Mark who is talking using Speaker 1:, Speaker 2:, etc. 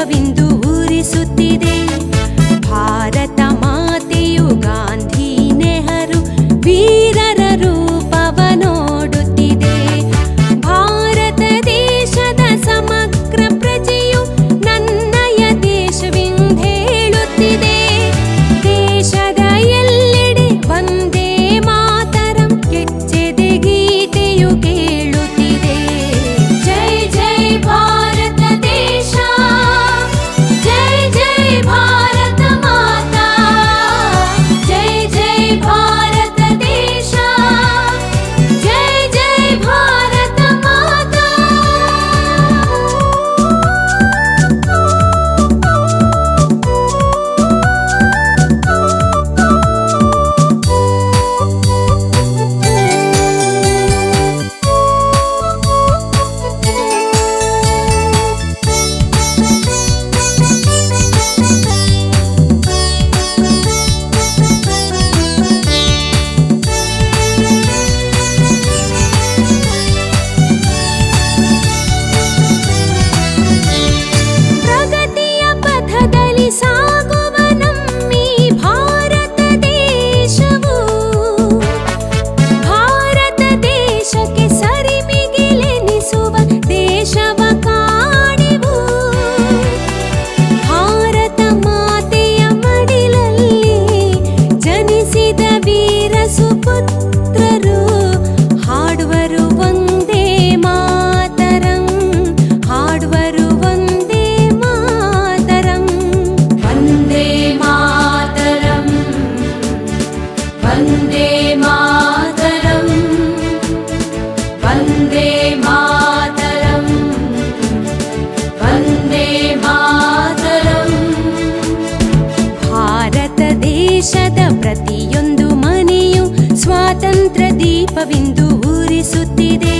Speaker 1: ದೀಪವಿಂದು ಉರಿಸುತ್ತಿದೆ. ಭಾರತ ಮಾತೆಯು ಗಾಂಧಿ ನೆಹರು ವೀರರ ರೂಪವ ನೋಡುತ್ತಿದೆ. ಭಾರತ ದೇಶದ ಸಮಗ್ರ ಪ್ರಜೆಯು ನನ್ನಯ ದೇಶವೆಂದೇಳುತ್ತಿದೆ. ದೇಶದ ಎಲ್ಲೆಡೆ ವಂದೇ ಮಾತರಂ ಕೆಚ್ಚೆದೆ ಗೀತೆಯು ಕೇಳುತ್ತಿದೆ. ಜೈ ಜೈ ಭಾರತ ದೇಶ, ಜೈ ಜೈ ಭಾರತ ಮಾತಾ, ಜೈ ಜೈ ಭಾರತ ದೇಶ, ಜೈ ಜೈ ಭಾರತ ಮಾತಾ. ಪ್ರಗತಿಯ ಪಥದಲ್ಲಿ ಸಾಗುವ ನಮ್ಮಿ ಭಾರತ ದೇಶವು, ಭಾರತ ದೇಶಕ್ಕೆ ಸರಿಮಿಗಿಲೆನಿಸುವ ದೇಶವ ಕಾಣೆವು. ಭಾರತ ಮಾತೆಯ ಮಡಿಲಲ್ಲಿ ಜನಿಸಿದ ವೀರ ಸುಪುತ್ರರು ಹಾಡುವರು ವಂದೇ ಮಾತರಂ, ಹಾಡುವರು ವಂದೇ ಮಾತರಂ. ವಂದೇ ಮಾತರಂ, ವಂದೇ ಮಾತರಂ, ವಂದೇ ಮಾತರಂ, ವಂದೇ ಮಾತರಂ. ಭಾರತ ದೇಶದ ಪ್ರತಿಯೊಂದು ಮನೆಯು ಸ್ವಾತಂತ್ರ್ಯ ದೀಪವಿಂದು ಉರಿಸುತ್ತಿದೆ.